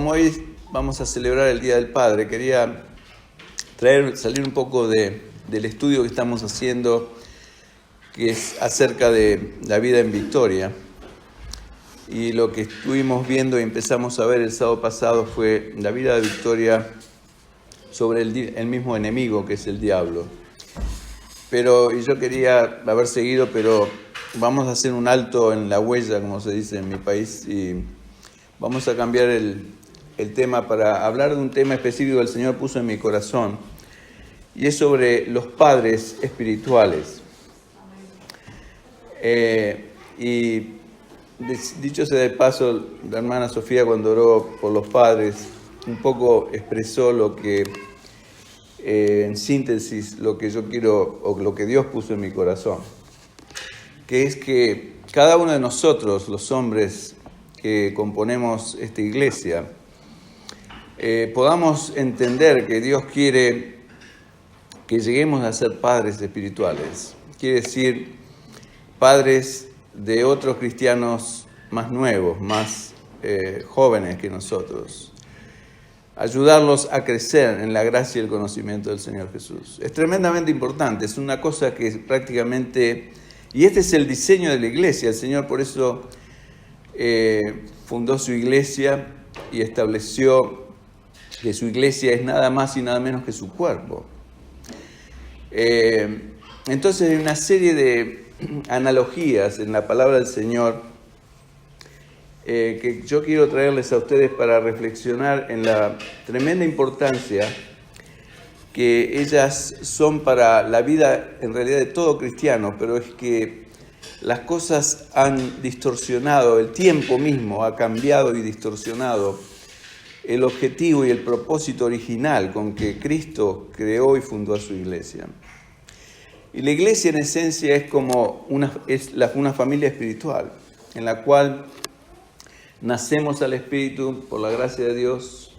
como hoy vamos a celebrar el Día del Padre, quería salir un poco del estudio que estamos haciendo, que es acerca de la vida en Victoria. Y lo que estuvimos viendo y empezamos a ver el sábado pasado fue la vida de Victoria sobre el mismo enemigo, que es el diablo. Y yo quería haber seguido, pero vamos a hacer un alto en la huella, como se dice en mi país, y vamos a cambiar el tema para hablar de un tema específico que el Señor puso en mi corazón, y es sobre los padres espirituales. Y dicho sea de paso, la hermana Sofía, cuando oró por los padres, un poco expresó lo que, en síntesis, lo que yo quiero, o lo que Dios puso en mi corazón, que es que cada uno de nosotros, los hombres que componemos esta iglesia, podamos entender que Dios quiere que lleguemos a ser padres espirituales. Quiere decir, padres de otros cristianos más nuevos, más jóvenes que nosotros. Ayudarlos a crecer en la gracia y el conocimiento del Señor Jesús. Es tremendamente importante, es una cosa que prácticamente... Y este es el diseño de la iglesia. El Señor por eso fundó su iglesia y estableció que su iglesia es nada más y nada menos que su cuerpo. Entonces hay una serie de analogías en la palabra del Señor que yo quiero traerles a ustedes para reflexionar en la tremenda importancia que ellas son para la vida en realidad de todo cristiano, pero es que las cosas han distorsionado, el tiempo mismo ha cambiado y distorsionado el objetivo y el propósito original con que Cristo creó y fundó a su iglesia. Y la iglesia en esencia es como una familia espiritual, en la cual nacemos al Espíritu por la gracia de Dios,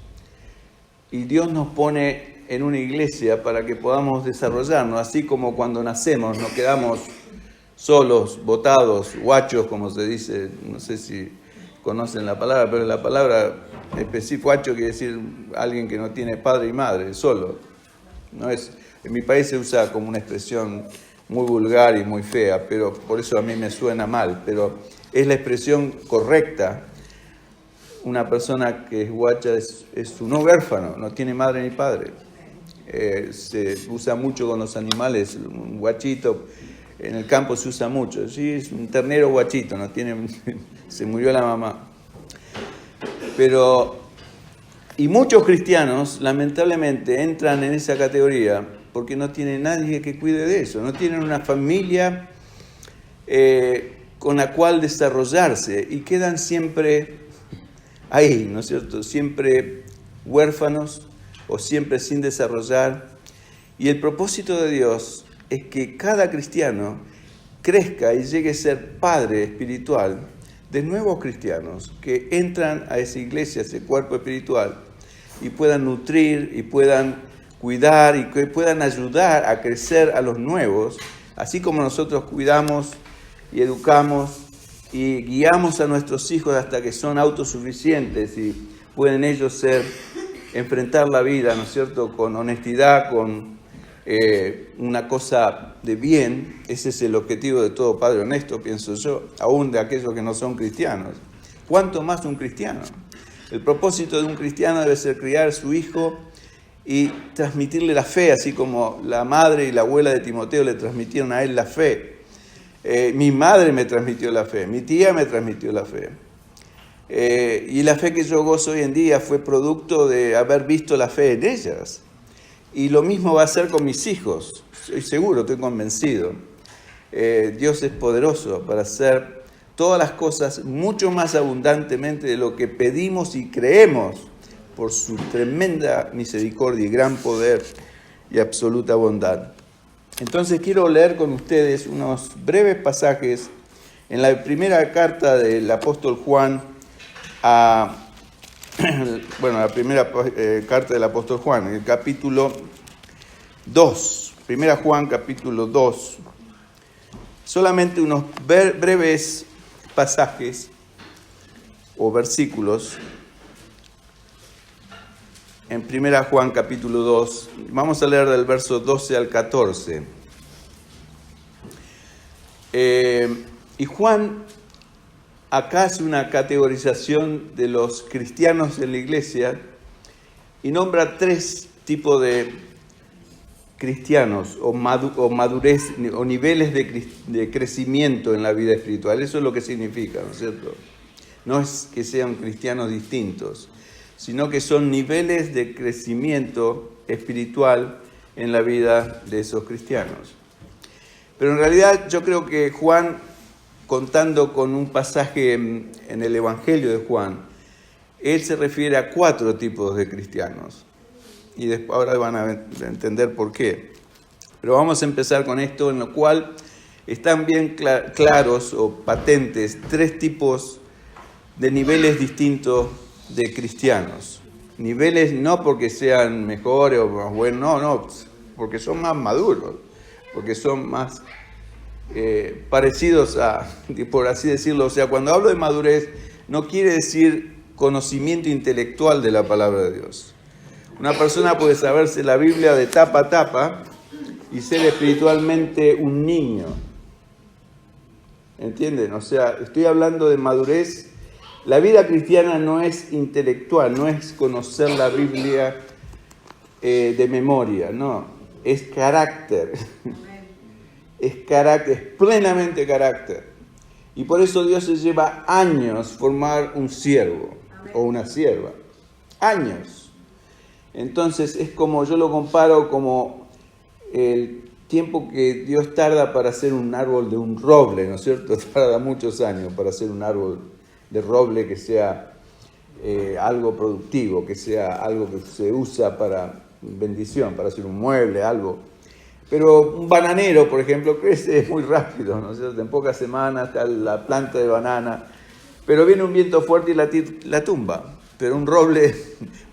y Dios nos pone en una iglesia para que podamos desarrollarnos, así como cuando nacemos nos quedamos solos, botados, guachos, como se dice, no sé si conocen la palabra, pero la palabra específica, guacho quiere decir alguien que no tiene padre y madre, solo. No es, en mi país se usa como una expresión muy vulgar y muy fea, pero por eso a mí me suena mal, pero es la expresión correcta. Una persona que es guacha es un huérfano, no tiene madre ni padre. Se usa mucho con los animales, un guachito, en el campo se usa mucho. Sí, es un ternero guachito, no tiene, se murió la mamá. Y muchos cristianos, lamentablemente, entran en esa categoría porque no tienen nadie que cuide de eso, no tienen una familia con la cual desarrollarse y quedan siempre ahí, ¿no es cierto? Siempre huérfanos o siempre sin desarrollar. Y el propósito de Dios es que cada cristiano crezca y llegue a ser padre espiritual de nuevos cristianos que entran a esa iglesia, a ese cuerpo espiritual, y puedan nutrir y puedan cuidar y que puedan ayudar a crecer a los nuevos, así como nosotros cuidamos y educamos y guiamos a nuestros hijos hasta que son autosuficientes y pueden ellos enfrentar la vida, ¿no es cierto?, con honestidad, con una cosa de bien. Ese es el objetivo de todo padre honesto, pienso yo, aún de aquellos que no son cristianos. ¿Cuánto más un cristiano? El propósito de un cristiano debe ser criar a su hijo y transmitirle la fe, así como la madre y la abuela de Timoteo le transmitieron a él la fe. Mi madre me transmitió la fe, mi tía me transmitió la fe. Y la fe que yo gozo hoy en día fue producto de haber visto la fe en ellas. Y lo mismo va a ser con mis hijos, estoy seguro, estoy convencido. Dios es poderoso para hacer todas las cosas mucho más abundantemente de lo que pedimos y creemos por su tremenda misericordia y gran poder y absoluta bondad. Entonces quiero leer con ustedes unos breves pasajes en la primera carta del apóstol Juan la primera carta del apóstol Juan, en el capítulo 2, primera Juan capítulo 2, solamente unos breves pasajes o versículos en 1 Juan capítulo 2. Vamos a leer del verso 12 al 14. Y Juan acá hace una categorización de los cristianos en la iglesia y nombra 3 tipos de cristianos o madurez o niveles de crecimiento en la vida espiritual. Eso es lo que significa, ¿no es cierto? No es que sean cristianos distintos, sino que son niveles de crecimiento espiritual en la vida de esos cristianos. Pero en realidad yo creo que Juan, contando con un pasaje en el Evangelio de Juan, él se refiere a 4 tipos de cristianos. Y después, ahora van a entender por qué. Pero vamos a empezar con esto, en lo cual están bien claros o patentes 3 tipos de niveles distintos de cristianos. Niveles no porque sean mejores o más buenos, no, porque son más maduros, porque son más parecidos a, por así decirlo. O sea, cuando hablo de madurez, no quiere decir conocimiento intelectual de la palabra de Dios. Una persona puede saberse la Biblia de tapa a tapa y ser espiritualmente un niño. ¿Entienden? O sea, estoy hablando de madurez. La vida cristiana no es intelectual, no es conocer la Biblia de memoria, no. Es carácter. Es carácter, es plenamente carácter. Y por eso Dios se lleva años formar un siervo o una sierva. Años. Entonces es como, yo lo comparo como el tiempo que Dios tarda para hacer un árbol de un roble, ¿no es cierto? Tarda muchos años para hacer un árbol de roble que sea algo productivo, que sea algo que se usa para bendición, para hacer un mueble, algo. Pero un bananero, por ejemplo, crece muy rápido, ¿no es cierto? En pocas semanas está la planta de banana, pero viene un viento fuerte y la tumba. Pero un roble,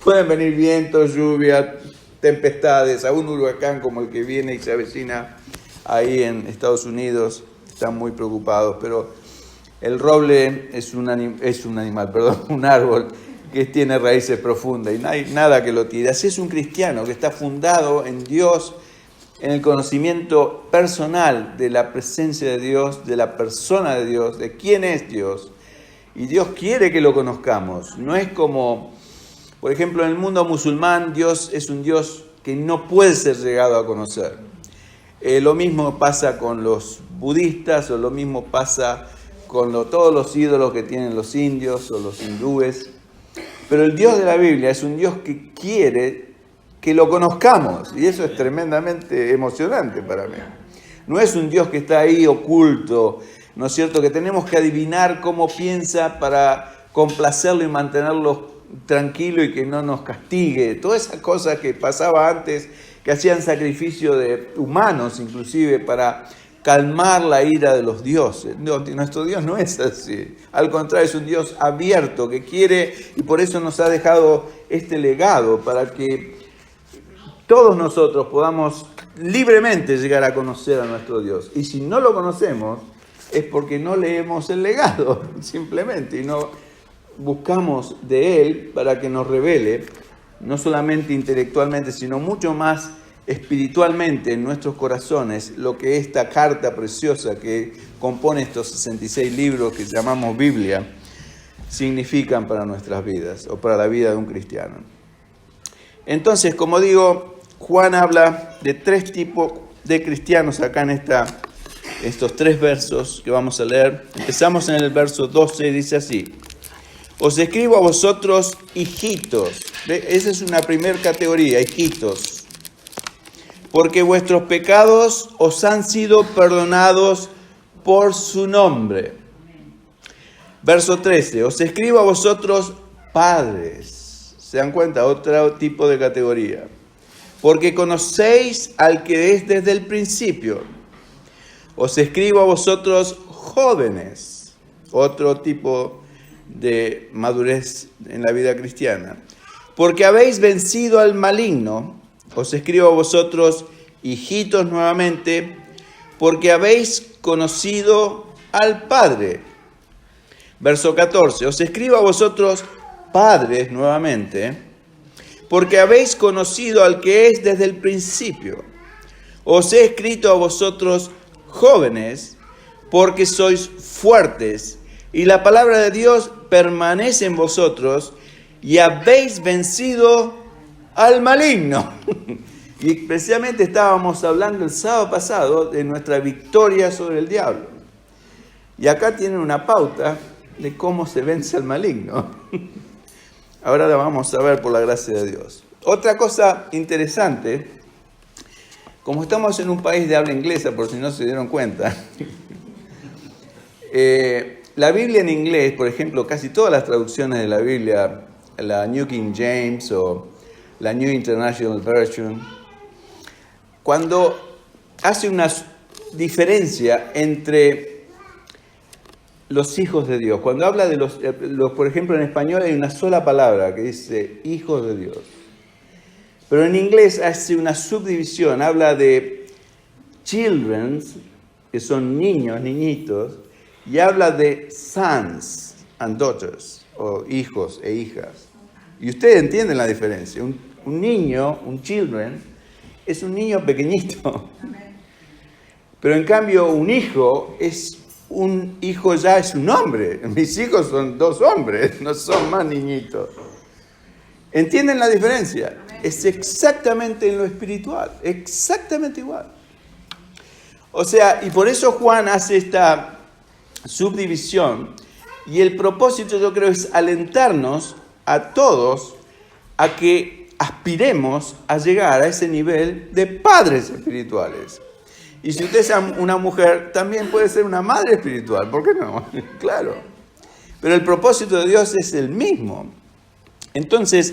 pueden venir vientos, lluvia, tempestades, a un huracán como el que viene y se avecina ahí en Estados Unidos, están muy preocupados, pero el roble es un árbol que tiene raíces profundas y no hay nada que lo tire. Así es un cristiano que está fundado en Dios, en el conocimiento personal de la presencia de Dios, de la persona de Dios, de quién es Dios. Y Dios quiere que lo conozcamos. No es como, por ejemplo, en el mundo musulmán, Dios es un Dios que no puede ser llegado a conocer. Lo mismo pasa con los budistas, o lo mismo pasa con todos los ídolos que tienen los indios o los hindúes. Pero el Dios de la Biblia es un Dios que quiere que lo conozcamos. Y eso es tremendamente emocionante para mí. No es un Dios que está ahí oculto, ¿no es cierto? Que tenemos que adivinar cómo piensa para complacerlo y mantenerlo tranquilo y que no nos castigue. Todas esas cosas que pasaba antes, que hacían sacrificio de humanos inclusive para calmar la ira de los dioses. No, nuestro Dios no es así. Al contrario, es un Dios abierto que quiere, y por eso nos ha dejado este legado para que todos nosotros podamos libremente llegar a conocer a nuestro Dios. Y si no lo conocemos, es porque no leemos el legado, simplemente, y no buscamos de Él para que nos revele, no solamente intelectualmente, sino mucho más espiritualmente en nuestros corazones, lo que esta carta preciosa que compone estos 66 libros que llamamos Biblia, significan para nuestras vidas, o para la vida de un cristiano. Entonces, como digo, Juan habla de 3 tipos de cristianos acá en estos 3 versos que vamos a leer. Empezamos en el verso 12, dice así: os escribo a vosotros, hijitos. Esa es una primera categoría, hijitos. Porque vuestros pecados os han sido perdonados por su nombre. Verso 13, os escribo a vosotros, padres. ¿Se dan cuenta? Otro tipo de categoría. Porque conocéis al que es desde el principio. Os escribo a vosotros, jóvenes. Otro tipo de madurez en la vida cristiana. Porque habéis vencido al maligno. Os escribo a vosotros, hijitos, nuevamente, porque habéis conocido al Padre. Verso 14. Os escribo a vosotros, padres, nuevamente, porque habéis conocido al que es desde el principio. Os he escrito a vosotros jóvenes, porque sois fuertes, y la palabra de Dios permanece en vosotros, y habéis vencido al maligno. Y precisamente estábamos hablando el sábado pasado de nuestra victoria sobre el diablo. Y acá tienen una pauta de cómo se vence al maligno. Ahora la vamos a ver por la gracia de Dios. Otra cosa interesante, como estamos en un país de habla inglesa, por si no se dieron cuenta, la Biblia en inglés, por ejemplo, casi todas las traducciones de la Biblia, la New King James o la New International Version, cuando hace una diferencia entre los hijos de Dios, cuando habla de los, por ejemplo, en español hay una sola palabra que dice hijos de Dios, pero en inglés hace una subdivisión, habla de children, que son niños, niñitos, y habla de sons and daughters, o hijos e hijas. Y ustedes entienden la diferencia. Un niño, un children, es un niño pequeñito. Pero en cambio un hijo ya es un hombre. Mis hijos son 2 hombres, no son más niñitos. ¿Entienden la diferencia? Es exactamente en lo espiritual, exactamente igual. O sea, y por eso Juan hace esta subdivisión, y el propósito, yo creo, es alentarnos a todos a que aspiremos a llegar a ese nivel de padres espirituales. Y si usted es una mujer, también puede ser una madre espiritual, ¿por qué no? Claro. Pero el propósito de Dios es el mismo. Entonces,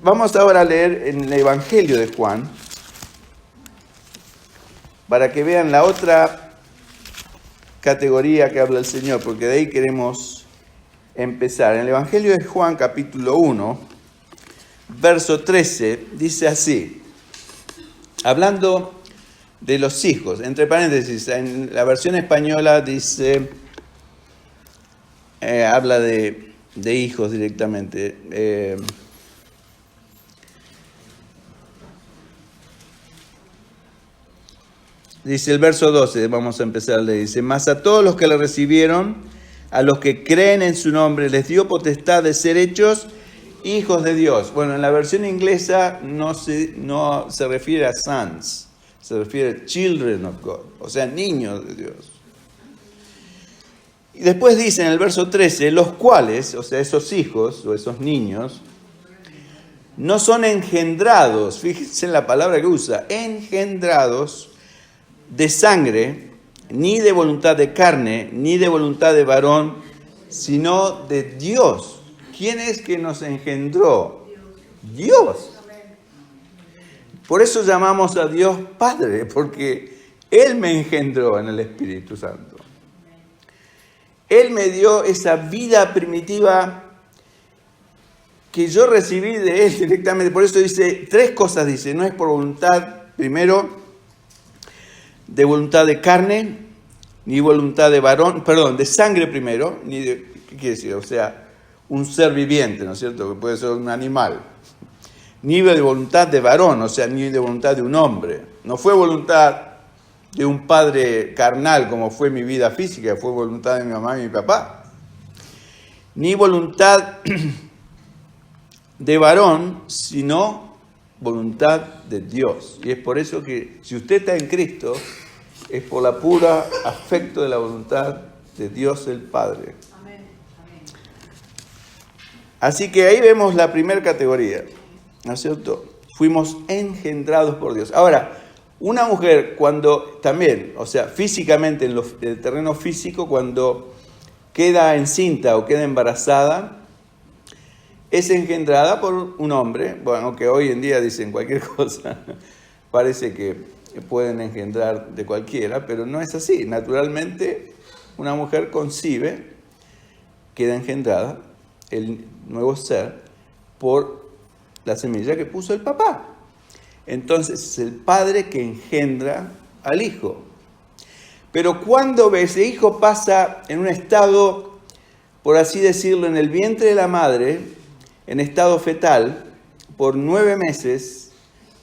vamos ahora a leer en el Evangelio de Juan, para que vean la otra categoría que habla el Señor, porque de ahí queremos empezar. En el Evangelio de Juan, capítulo 1, verso 13, dice así, hablando de los hijos, entre paréntesis, en la versión española dice, habla de hijos directamente. Dice el verso 12, vamos a empezar, le dice, mas a todos los que le recibieron, a los que creen en su nombre, les dio potestad de ser hechos hijos de Dios. Bueno, en la versión inglesa no se refiere a sons, se refiere a children of God, o sea, niños de Dios. Y después dice en el verso 13, los cuales, o sea, esos hijos o esos niños, no son engendrados, fíjense en la palabra que usa, engendrados de sangre, ni de voluntad de carne, ni de voluntad de varón, sino de Dios. ¿Quién es que nos engendró? Dios. Por eso llamamos a Dios Padre, porque Él me engendró en el Espíritu Santo. Él me dio esa vida primitiva que yo recibí de Él directamente. Por eso dice, 3 cosas dice, no es por voluntad, primero, de voluntad de carne, ni voluntad de varón, perdón, de sangre primero, ni de, ¿qué quiere decir? O sea, un ser viviente, ¿no es cierto? Que puede ser un animal. Ni de voluntad de varón, o sea, ni de voluntad de un hombre. No fue voluntad de un padre carnal como fue mi vida física, fue voluntad de mi mamá y mi papá. Ni voluntad de varón, sino voluntad de Dios. Y es por eso que si usted está en Cristo, es por la pura afecto de la voluntad de Dios el Padre. Amén. Así que ahí vemos la primera categoría, ¿no es cierto? Fuimos engendrados por Dios. Ahora, una mujer cuando también, o sea, físicamente, en el terreno físico, cuando queda encinta o queda embarazada, es engendrada por un hombre, bueno, que hoy en día dicen cualquier cosa, parece que pueden engendrar de cualquiera, pero no es así. Naturalmente, una mujer concibe, queda engendrada, el nuevo ser, por la semilla que puso el papá. Entonces, es el padre que engendra al hijo. Pero cuando ese hijo pasa en un estado por así decirlo, en el vientre de la madre, en estado fetal, por 9 meses,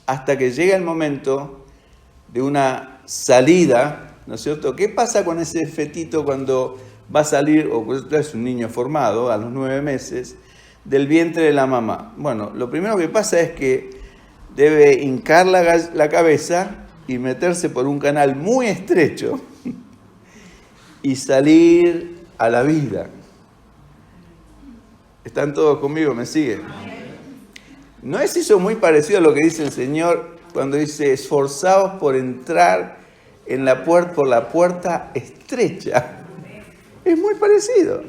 hasta que llega el momento de una salida, ¿no es cierto? ¿Qué pasa con ese fetito cuando va a salir, o es un niño formado a los 9 meses, del vientre de la mamá? Bueno, lo primero que pasa es que debe hincar la cabeza y meterse por un canal muy estrecho y salir a la vida. ¿Están todos conmigo? ¿Me siguen? ¿No es eso muy parecido a lo que dice el Señor cuando dice, esforzaos por entrar por la puerta estrecha? Es muy parecido.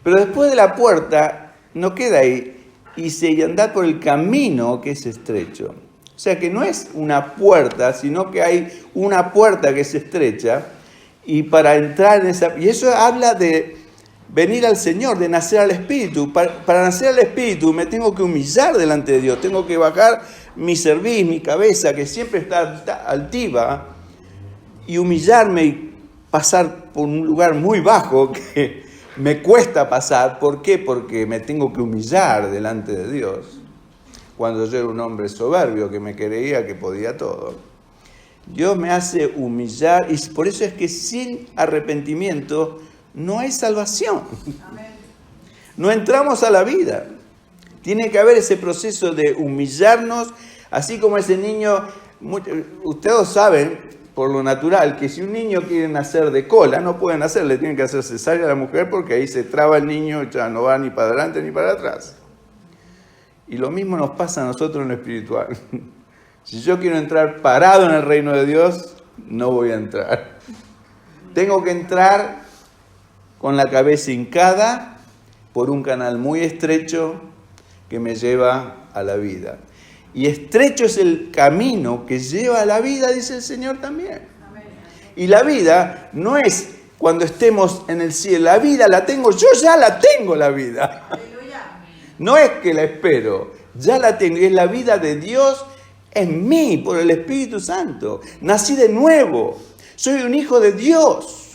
Pero después de la puerta, no queda ahí, y andar por el camino que es estrecho. O sea que no es una puerta, sino que hay una puerta que es estrecha, y para entrar en esa... Y eso habla de venir al Señor, de nacer al Espíritu. Para nacer al Espíritu me tengo que humillar delante de Dios, tengo que bajar mi cerviz, mi cabeza, que siempre está altiva, y humillarme y pasar por un lugar muy bajo que me cuesta pasar. ¿Por qué? Porque me tengo que humillar delante de Dios. Cuando yo era un hombre soberbio que me creía que podía todo, Dios me hace humillar, y por eso es que sin arrepentimiento no hay salvación. No entramos a la vida. Tiene que haber ese proceso de humillarnos, así como ese niño. Ustedes saben, por lo natural, que si un niño quiere nacer de cola, no puede nacer, le tienen que hacer cesárea a la mujer, porque ahí se traba el niño, ya no va ni para adelante ni para atrás. Y lo mismo nos pasa a nosotros en lo espiritual. Si yo quiero entrar parado en el reino de Dios, no voy a entrar. Tengo que entrar con la cabeza hincada por un canal muy estrecho que me lleva a la vida. Y estrecho es el camino que lleva a la vida, dice el Señor también. Y la vida no es cuando estemos en el cielo. La vida la tengo, yo ya la tengo la vida. No es que la espero, ya la tengo. Y es la vida de Dios en mí, por el Espíritu Santo. Nací de nuevo. Soy un hijo de Dios.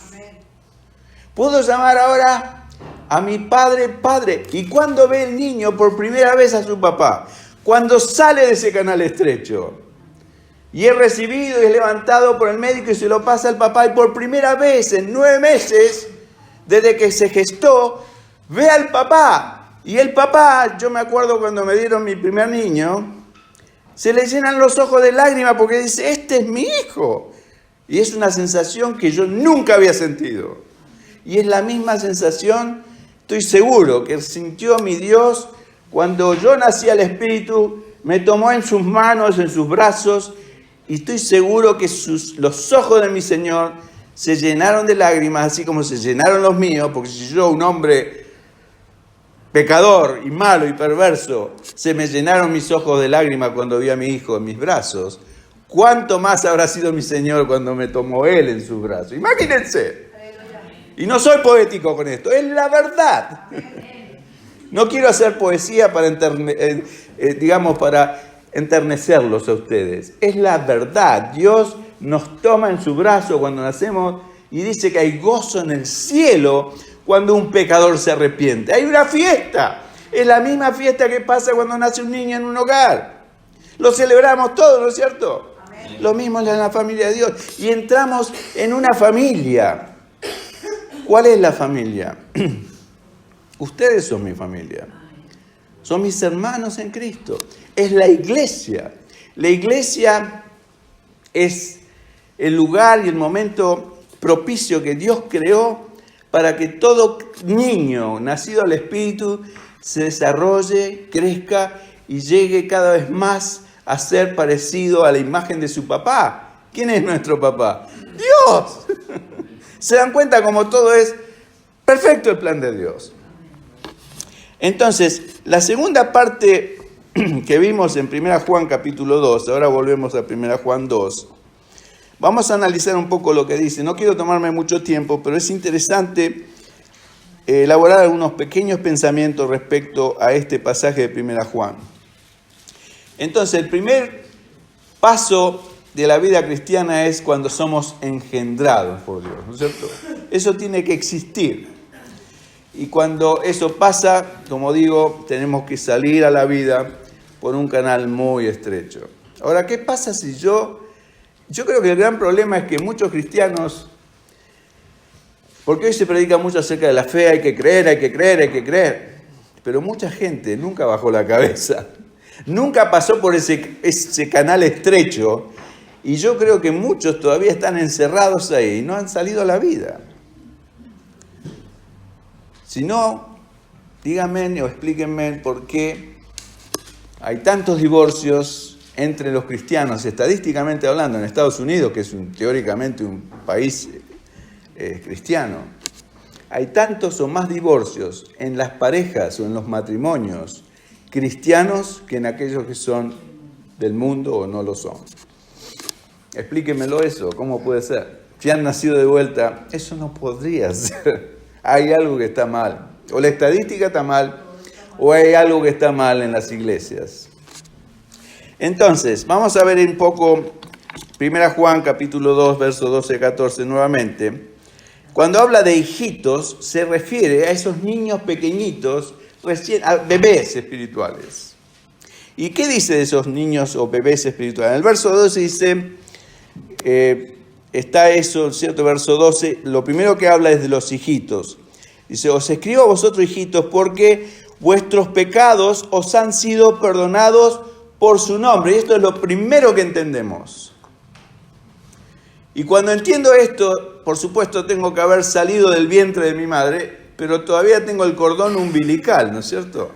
Puedo llamar ahora a mi padre, padre. Y cuando ve el niño por primera vez a su papá, cuando sale de ese canal estrecho, y es recibido y es levantado por el médico y se lo pasa al papá, y por primera vez en 9 meses, desde que se gestó, ve al papá. Y el papá, yo me acuerdo cuando me dieron mi primer niño, se le llenan los ojos de lágrimas porque dice, este es mi hijo. Y es una sensación que yo nunca había sentido. Y es la misma sensación, estoy seguro, que sintió mi Dios cuando yo nací al Espíritu, me tomó en sus manos, en sus brazos, y estoy seguro que los ojos de mi Señor se llenaron de lágrimas, así como se llenaron los míos, porque si yo, un hombre pecador y malo y perverso, se me llenaron mis ojos de lágrimas cuando vi a mi hijo en mis brazos, ¿cuánto más habrá sido mi Señor cuando me tomó Él en sus brazos? Imagínense. Y no soy poético con esto, es la verdad. No quiero hacer poesía para enternecerlos a ustedes. Es la verdad. Dios nos toma en su brazo cuando nacemos y dice que hay gozo en el cielo cuando un pecador se arrepiente. Hay una fiesta. Es la misma fiesta que pasa cuando nace un niño en un hogar. Lo celebramos todos, ¿no es cierto? Amén. Lo mismo en la familia de Dios. Y entramos en una familia. ¿Cuál es la familia? Ustedes son mi familia. Son mis hermanos en Cristo. Es la iglesia. La iglesia es el lugar y el momento propicio que Dios creó para que todo niño nacido al Espíritu se desarrolle, crezca y llegue cada vez más a ser parecido a la imagen de su papá. ¿Quién es nuestro papá? ¡Dios! ¿Se dan cuenta cómo todo es perfecto el plan de Dios? Entonces, la segunda parte que vimos en 1 Juan capítulo 2, ahora volvemos a 1 Juan 2, vamos a analizar un poco lo que dice. No quiero tomarme mucho tiempo, pero es interesante elaborar algunos pequeños pensamientos respecto a este pasaje de 1 Juan. Entonces, el primer paso de la vida cristiana es cuando somos engendrados por Dios, ¿no es cierto? Eso tiene que existir. Y cuando eso pasa, como digo, tenemos que salir a la vida por un canal muy estrecho. Ahora, ¿qué pasa si yo creo que el gran problema es que muchos cristianos, porque hoy se predica mucho acerca de la fe, hay que creer, hay que creer, hay que creer, pero mucha gente nunca bajó la cabeza, nunca pasó por ese canal estrecho, y yo creo que muchos todavía están encerrados ahí y no han salido a la vida. Si no, díganme o explíquenme por qué hay tantos divorcios entre los cristianos, estadísticamente hablando, en Estados Unidos, que es teóricamente un país cristiano. Hay tantos o más divorcios en las parejas o en los matrimonios cristianos que en aquellos que son del mundo o no lo son. Explíquemelo eso, ¿cómo puede ser? Si han nacido de vuelta, eso no podría ser. Hay algo que está mal. O la estadística está mal, o hay algo que está mal en las iglesias. Entonces, vamos a ver un poco 1 Juan capítulo 2, verso 12-14 nuevamente. Cuando habla de hijitos, se refiere a esos niños pequeñitos, a bebés espirituales. ¿Y qué dice de esos niños o bebés espirituales? En el verso 12 dice, está eso, ¿cierto? Verso 12, lo primero que habla es de los hijitos. Dice, os escribo a vosotros, hijitos, porque vuestros pecados os han sido perdonados por su nombre. Y esto es lo primero que entendemos. Y cuando entiendo esto, por supuesto, tengo que haber salido del vientre de mi madre, pero todavía tengo el cordón umbilical, ¿no es cierto?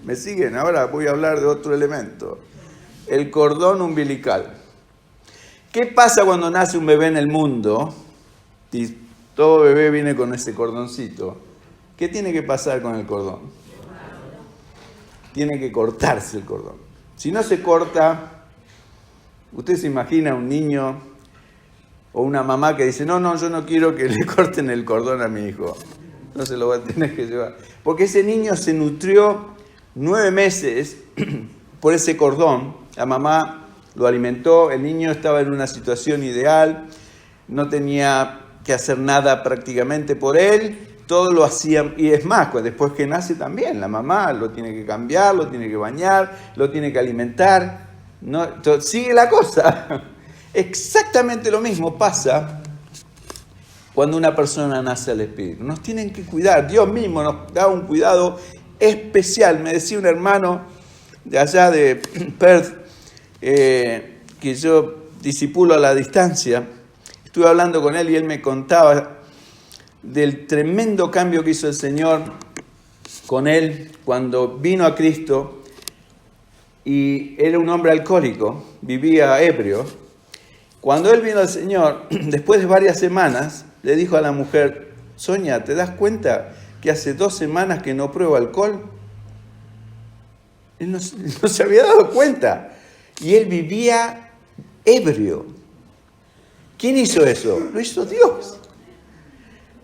¿Me siguen? Ahora voy a hablar de otro elemento. El cordón umbilical. ¿Qué pasa cuando nace un bebé en el mundo? Y todo bebé viene con ese cordoncito. ¿Qué tiene que pasar con el cordón? Tiene que cortarse el cordón. Si no se corta, usted se imagina un niño o una mamá que dice, no, yo no quiero que le corten el cordón a mi hijo. No se lo va a tener que llevar. Porque ese niño se nutrió 9 meses por ese cordón. La mamá lo alimentó, el niño estaba en una situación ideal, no tenía que hacer nada prácticamente por él, todo lo hacían, y es más, pues después que nace también, la mamá lo tiene que cambiar, lo tiene que bañar, lo tiene que alimentar, no, sigue la cosa. Exactamente lo mismo pasa cuando una persona nace al Espíritu. Nos tienen que cuidar, Dios mismo nos da un cuidado especial. Me decía un hermano de allá de Perth, que yo discipulo a la distancia, estuve hablando con él y él me contaba del tremendo cambio que hizo el Señor con él cuando vino a Cristo, y era un hombre alcohólico, vivía ebrio. Cuando él vino al Señor, después de varias semanas, le dijo a la mujer, Sonia, ¿te das cuenta que hace 2 semanas que no pruebo alcohol? Él no se había dado cuenta. Y él vivía ebrio. ¿Quién hizo eso? Lo hizo Dios.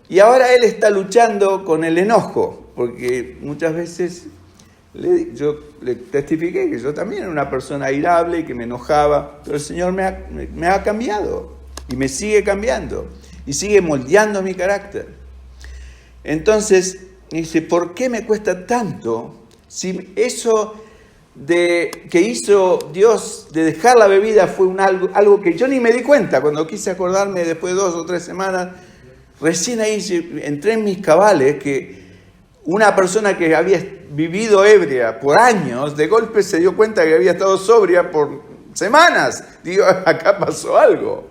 Y ahora él está luchando con el enojo, porque muchas veces yo le testifiqué que yo también era una persona irable y que me enojaba, pero el Señor me ha cambiado y me sigue cambiando y sigue moldeando mi carácter. Entonces, dice, ¿por qué me cuesta tanto si eso que hizo Dios de dejar la bebida fue algo que yo ni me di cuenta? Cuando quise acordarme después de 2 o 3 semanas, recién ahí entré en mis cabales que una persona que había vivido ebria por años, de golpe se dio cuenta que había estado sobria por semanas. Digo, acá pasó algo.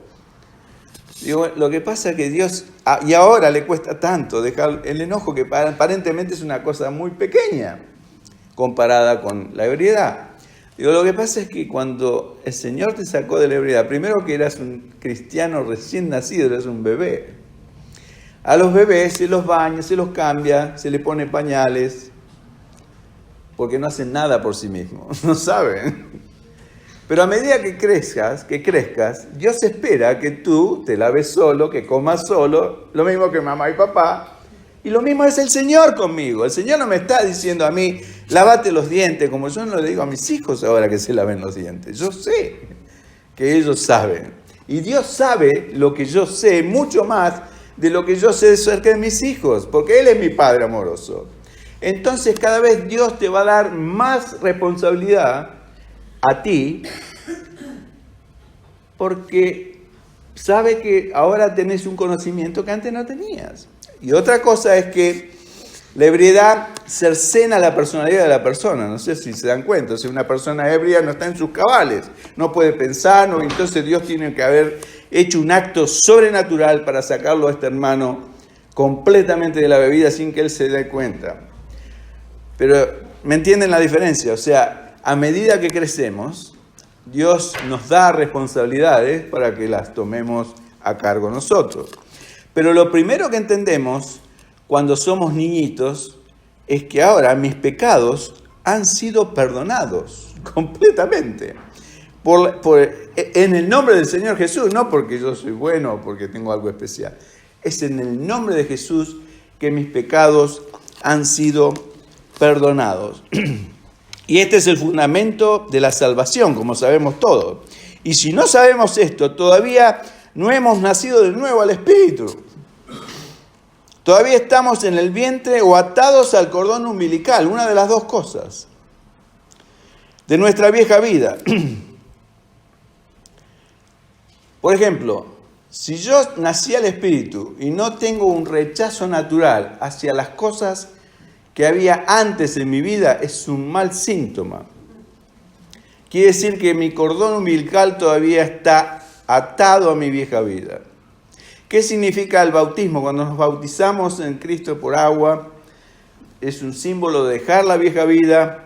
Digo, lo que pasa es que Dios, y ahora le cuesta tanto dejar el enojo, que aparentemente es una cosa muy pequeña comparada con la ebriedad. Digo, lo que pasa es que cuando el Señor te sacó de la ebriedad, primero que eras un cristiano recién nacido, eras un bebé. A los bebés se los baña, se los cambia, se les pone pañales, porque no hacen nada por sí mismos, no saben. Pero a medida que crezcas, Dios espera que tú te laves solo, que comas solo, lo mismo que mamá y papá. Y lo mismo es el Señor conmigo. El Señor no me está diciendo a mí, lávate los dientes, como yo no le digo a mis hijos ahora que se laven los dientes. Yo sé que ellos saben. Y Dios sabe lo que yo sé mucho más de lo que yo sé acerca de mis hijos, porque Él es mi Padre amoroso. Entonces cada vez Dios te va a dar más responsabilidad a ti, porque sabe que ahora tenés un conocimiento que antes no tenías. Y otra cosa es que la ebriedad cercena la personalidad de la persona. No sé si se dan cuenta. Si una persona ebria no está en sus cabales, no puede pensar, no, entonces Dios tiene que haber hecho un acto sobrenatural para sacarlo a este hermano completamente de la bebida sin que él se dé cuenta. Pero, ¿me entienden la diferencia? O sea, a medida que crecemos, Dios nos da responsabilidades para que las tomemos a cargo nosotros. Pero lo primero que entendemos cuando somos niñitos es que ahora mis pecados han sido perdonados completamente. En el nombre del Señor Jesús, no porque yo soy bueno o porque tengo algo especial. Es en el nombre de Jesús que mis pecados han sido perdonados. Y este es el fundamento de la salvación, como sabemos todos. Y si no sabemos esto, todavía no hemos nacido de nuevo al Espíritu. Todavía estamos en el vientre o atados al cordón umbilical, una de las dos cosas, de nuestra vieja vida. Por ejemplo, si yo nací al Espíritu y no tengo un rechazo natural hacia las cosas que había antes en mi vida, es un mal síntoma. Quiere decir que mi cordón umbilical todavía está atado a mi vieja vida. ¿Qué significa el bautismo? Cuando nos bautizamos en Cristo por agua, es un símbolo de dejar la vieja vida,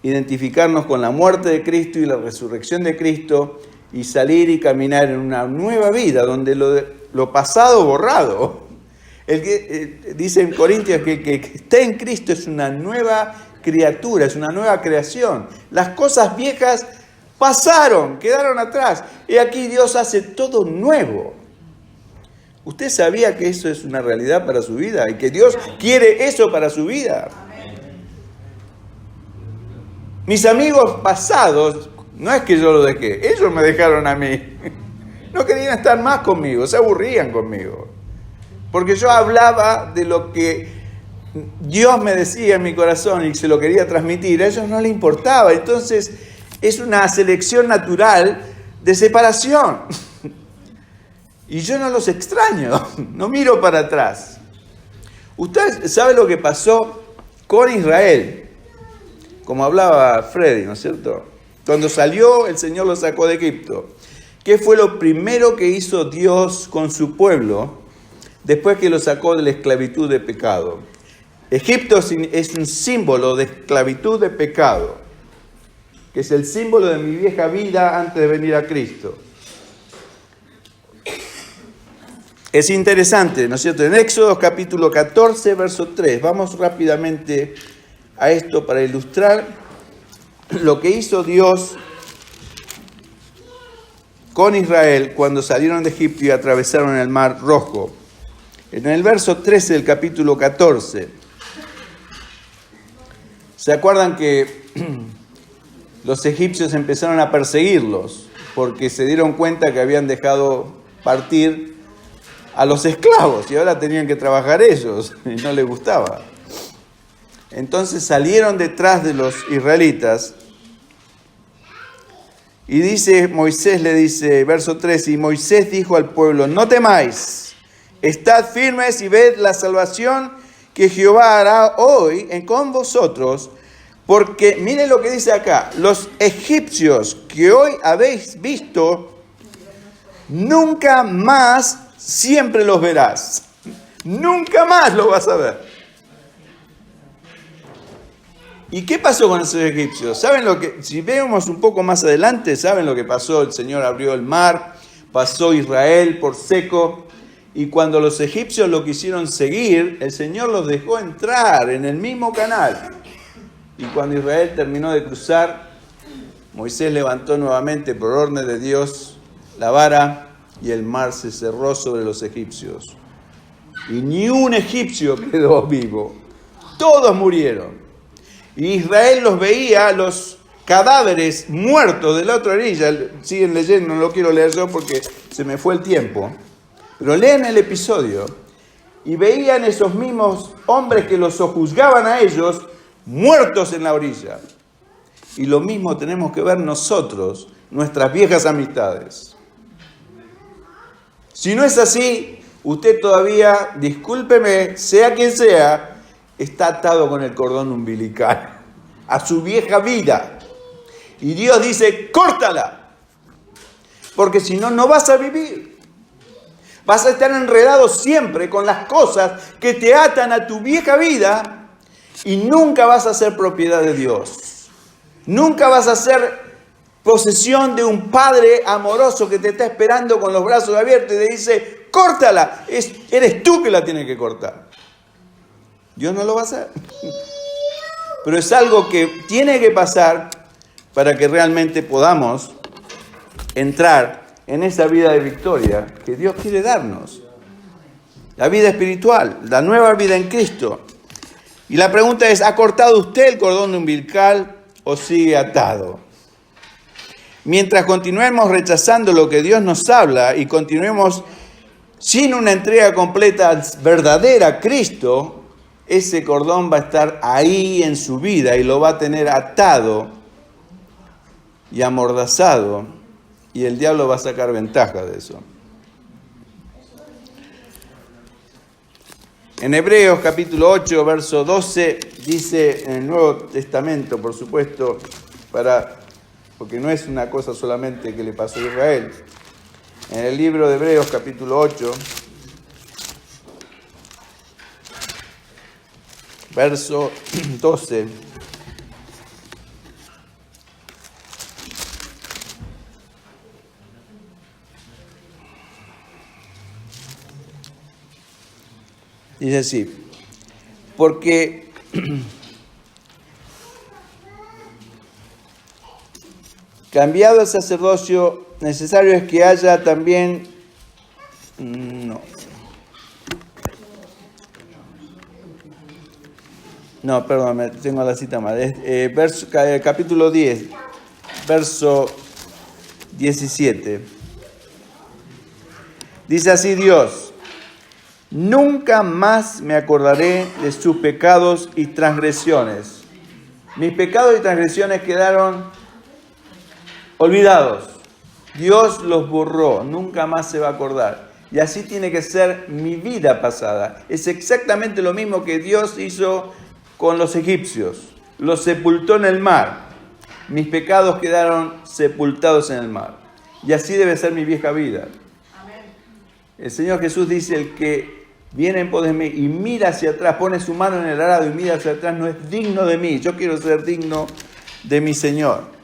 identificarnos con la muerte de Cristo y la resurrección de Cristo y salir y caminar en una nueva vida donde lo pasado borrado. El que dice en Corintios que está en Cristo es una nueva criatura, es una nueva creación. Las cosas viejas pasaron, quedaron atrás. Y aquí Dios hace todo nuevo. ¿Usted sabía que eso es una realidad para su vida y que Dios quiere eso para su vida? Mis amigos pasados, no es que yo los dejé, ellos me dejaron a mí. No querían estar más conmigo, se aburrían conmigo. Porque yo hablaba de lo que Dios me decía en mi corazón y se lo quería transmitir. A ellos no les importaba. Entonces es una selección natural de separación. Y yo no los extraño, no miro para atrás. Usted sabe lo que pasó con Israel, como hablaba Freddy, ¿no es cierto? Cuando salió, el Señor lo sacó de Egipto. ¿Qué fue lo primero que hizo Dios con su pueblo después que lo sacó de la esclavitud de pecado? Egipto es un símbolo de esclavitud de pecado, que es el símbolo de mi vieja vida antes de venir a Cristo. Es interesante, ¿no es cierto? En Éxodo capítulo 14, verso 3, vamos rápidamente a esto para ilustrar lo que hizo Dios con Israel cuando salieron de Egipto y atravesaron el Mar Rojo. En el verso 13 del capítulo 14, ¿se acuerdan que los egipcios empezaron a perseguirlos porque se dieron cuenta que habían dejado partir a los esclavos y ahora tenían que trabajar ellos y no les gustaba? Entonces salieron detrás de los israelitas y dice, Moisés le dice, verso 13, y Moisés dijo al pueblo, no temáis, estad firmes y ved la salvación que Jehová hará hoy con vosotros, porque miren lo que dice acá, los egipcios que hoy habéis visto, nunca más siempre los verás. Nunca más los vas a ver. ¿Y qué pasó con esos egipcios? ¿Saben lo que? Si vemos un poco más adelante, ¿saben lo que pasó? El Señor abrió el mar, pasó Israel por seco, y cuando los egipcios lo quisieron seguir, el Señor los dejó entrar en el mismo canal. Y cuando Israel terminó de cruzar, Moisés levantó nuevamente por orden de Dios la vara, y el mar se cerró sobre los egipcios. Y ni un egipcio quedó vivo. Todos murieron. Y Israel los veía, los cadáveres muertos de la otra orilla. Siguen leyendo, no lo quiero leer yo porque se me fue el tiempo. Pero leen el episodio y veían esos mismos hombres que los sojuzgaban a ellos muertos en la orilla. Y lo mismo tenemos que ver nosotros, nuestras viejas amistades. Si no es así, usted todavía, discúlpeme, sea quien sea, está atado con el cordón umbilical a su vieja vida. Y Dios dice, córtala, porque si no, no vas a vivir. Vas a estar enredado siempre con las cosas que te atan a tu vieja vida y nunca vas a ser propiedad de Dios. Nunca vas a ser posesión de un padre amoroso que te está esperando con los brazos abiertos y te dice, córtala. Eres tú que la tienes que cortar. Dios no lo va a hacer. Pero es algo que tiene que pasar para que realmente podamos entrar en esa vida de victoria que Dios quiere darnos. La vida espiritual, la nueva vida en Cristo. Y la pregunta es, ¿ha cortado usted el cordón umbilical o sigue atado? Mientras continuemos rechazando lo que Dios nos habla y continuemos sin una entrega completa verdadera a Cristo, ese cordón va a estar ahí en su vida y lo va a tener atado y amordazado, y el diablo va a sacar ventaja de eso. En Hebreos capítulo 8, verso 12, dice en el Nuevo Testamento, por supuesto, porque no es una cosa solamente que le pasó a Israel. En el libro de Hebreos capítulo 8, verso 12. Dice así, porque cambiado el sacerdocio, necesario es que haya también, no, perdón, tengo la cita mal, capítulo 10, verso 17, dice así Dios, nunca más me acordaré de sus pecados y transgresiones. Mis pecados y transgresiones quedaron olvidados. Dios los borró, nunca más se va a acordar. Y así tiene que ser mi vida pasada. Es exactamente lo mismo que Dios hizo con los egipcios. Los sepultó en el mar. Mis pecados quedaron sepultados en el mar. Y así debe ser mi vieja vida. El Señor Jesús dice, el que viene en pos de mí y mira hacia atrás, pone su mano en el arado y mira hacia atrás, no es digno de mí. Yo quiero ser digno de mi Señor.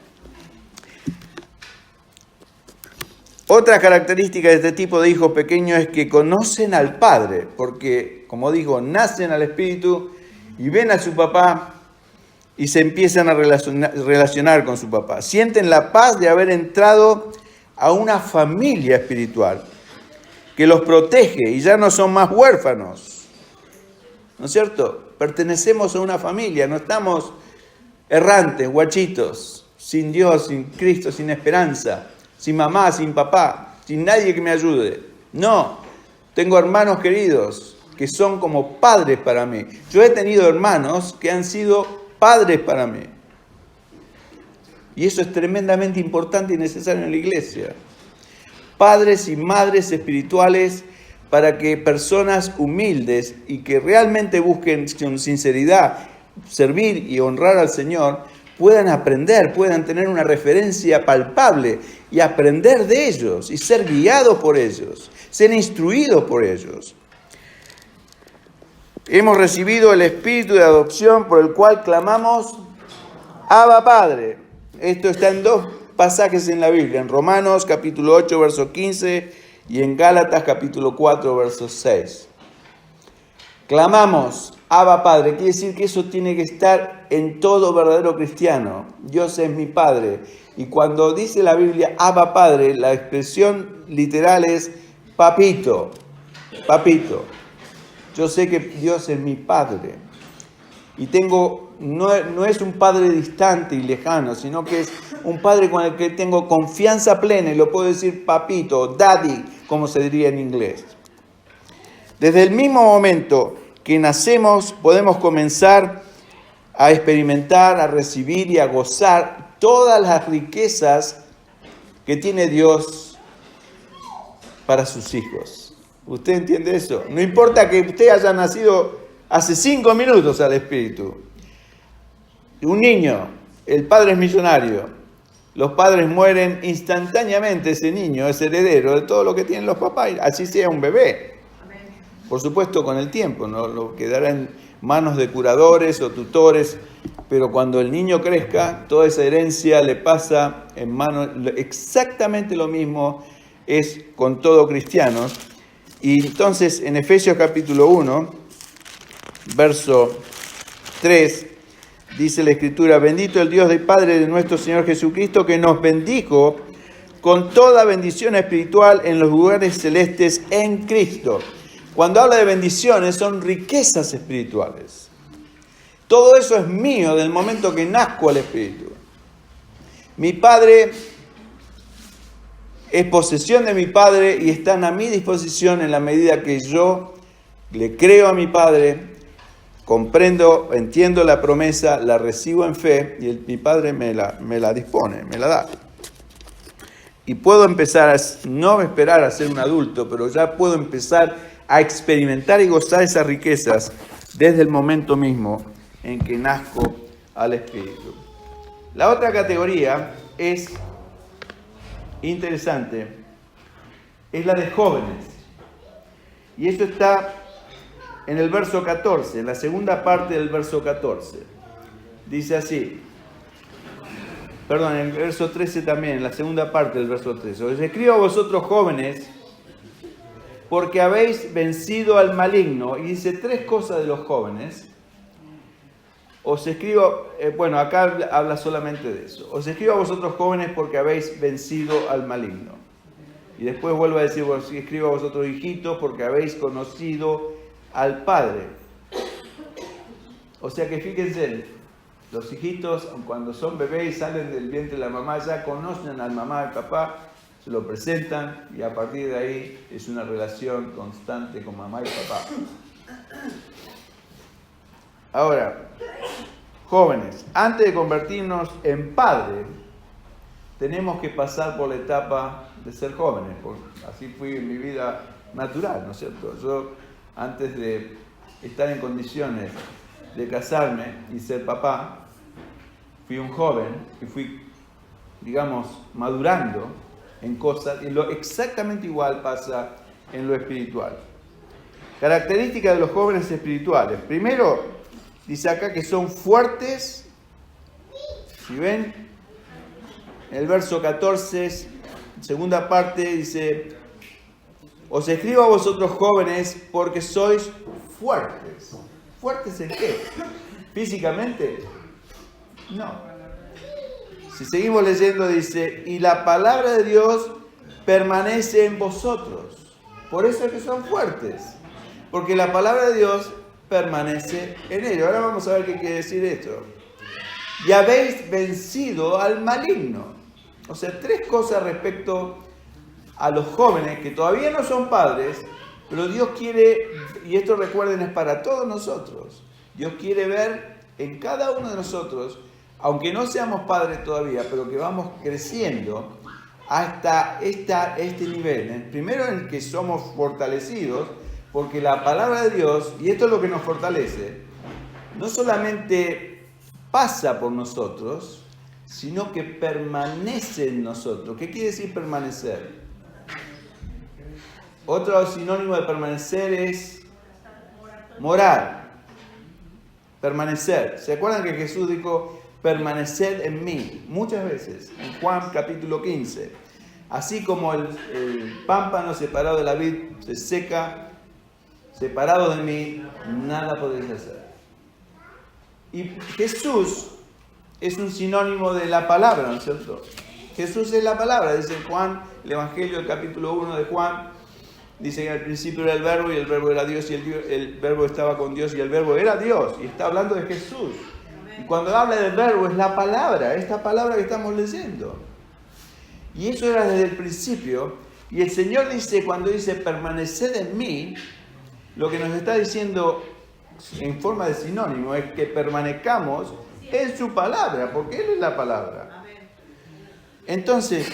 Otra característica de este tipo de hijos pequeños es que conocen al Padre, porque, como digo, nacen al Espíritu y ven a su papá y se empiezan a relacionar con su papá. Sienten la paz de haber entrado a una familia espiritual que los protege y ya no son más huérfanos. ¿No es cierto? Pertenecemos a una familia, no estamos errantes, guachitos, sin Dios, sin Cristo, sin esperanza, sin mamá, sin papá, sin nadie que me ayude. No, tengo hermanos queridos que son como padres para mí. Yo he tenido hermanos que han sido padres para mí. Y eso es tremendamente importante y necesario en la iglesia. Padres y madres espirituales para que personas humildes y que realmente busquen con sinceridad servir y honrar al Señor puedan aprender, puedan tener una referencia palpable y aprender de ellos y ser guiados por ellos, ser instruidos por ellos. Hemos recibido el espíritu de adopción por el cual clamamos Abba Padre. Esto está en dos pasajes en la Biblia, en Romanos capítulo 8, verso 15 y en Gálatas capítulo 4, verso 6. Clamamos Abba Padre, quiere decir que eso tiene que estar en todo verdadero cristiano. Dios es mi Padre. Y cuando dice la Biblia Abba Padre, la expresión literal es papito, papito. Yo sé que Dios es mi Padre. Y no es un Padre distante y lejano, sino que es un Padre con el que tengo confianza plena y lo puedo decir papito, daddy, como se diría en inglés. Desde el mismo momento que nacemos podemos comenzar a experimentar, a recibir y a gozar todas las riquezas que tiene Dios para sus hijos. ¿Usted entiende eso? No importa que usted haya nacido hace 5 minutos al Espíritu. Un niño, el padre es millonario, los padres mueren instantáneamente, ese niño es heredero de todo lo que tienen los papás, así sea un bebé. Por supuesto con el tiempo, no lo quedará en manos de curadores o tutores, pero cuando el niño crezca, toda esa herencia le pasa en manos. Exactamente lo mismo es con todo cristiano. Y entonces en Efesios capítulo 1, verso 3, dice la Escritura: bendito el Dios y Padre de nuestro Señor Jesucristo, que nos bendijo con toda bendición espiritual en los lugares celestes en Cristo. Cuando habla de bendiciones, son riquezas espirituales. Todo eso es mío del momento que nazco al Espíritu. Mi Padre es posesión de mi Padre y están a mi disposición en la medida que yo le creo a mi Padre, comprendo, entiendo la promesa, la recibo en fe y mi Padre me la dispone, me la da. Y puedo empezar, no esperar a ser un adulto, pero ya puedo empezar a experimentar y gozar esas riquezas desde el momento mismo en que nazco al Espíritu. La otra categoría es interesante, es la de jóvenes. Y esto está en el verso 14, en la segunda parte del verso 14. Dice así, perdón, en el verso 13 también, en la segunda parte del verso 13. Os escribo a vosotros jóvenes, porque habéis vencido al maligno. Y dice 3 cosas de los jóvenes. Os escribo, acá habla solamente de eso. Os escribo a vosotros jóvenes porque habéis vencido al maligno. Y después vuelve a decir, os escribo a vosotros hijitos porque habéis conocido al Padre. O sea que fíjense, los hijitos cuando son bebés y salen del vientre de la mamá ya conocen al mamá, al papá, se lo presentan y a partir de ahí es una relación constante con mamá y papá. Ahora, jóvenes, antes de convertirnos en padres, tenemos que pasar por la etapa de ser jóvenes, porque así fui en mi vida natural, ¿no es cierto? Yo, antes de estar en condiciones de casarme y ser papá, fui un joven y fui, digamos, madurando en cosas, y exactamente igual pasa en lo espiritual. Características de los jóvenes espirituales. Primero, dice acá que son fuertes. Si ven, en el verso 14, segunda parte, dice: os escribo a vosotros jóvenes porque sois fuertes. ¿Fuertes en qué? ¿Físicamente? No. Si seguimos leyendo, dice: y la palabra de Dios permanece en vosotros. Por eso es que son fuertes. Porque la palabra de Dios permanece en ellos. Ahora vamos a ver qué quiere decir esto. Y habéis vencido al maligno. O sea, 3 cosas respecto a los jóvenes que todavía no son padres, pero Dios quiere, y esto recuerden es para todos nosotros, Dios quiere ver en cada uno de nosotros, aunque no seamos padres todavía, pero que vamos creciendo hasta este nivel. Primero en el que somos fortalecidos, porque la palabra de Dios, y esto es lo que nos fortalece, no solamente pasa por nosotros, sino que permanece en nosotros. ¿Qué quiere decir permanecer? Otro sinónimo de permanecer es morar. Permanecer. ¿Se acuerdan que Jesús dijo: permaneced en mí? Muchas veces, en Juan capítulo 15. Así como el pámpano separado de la vid se seca, separado de mí, nada podéis hacer. Y Jesús es un sinónimo de la palabra, ¿no es cierto? Jesús es la palabra, dice Juan, el Evangelio, el capítulo 1 de Juan, dice que al principio era el verbo y el verbo era Dios y el verbo estaba con Dios y el verbo era Dios. Y está hablando de Jesús. Y cuando habla del verbo es la palabra, esta palabra que estamos leyendo. Y eso era desde el principio. Y el Señor dice, cuando dice permaneced en mí, lo que nos está diciendo en forma de sinónimo es que permanezcamos en su palabra, porque Él es la palabra. Entonces,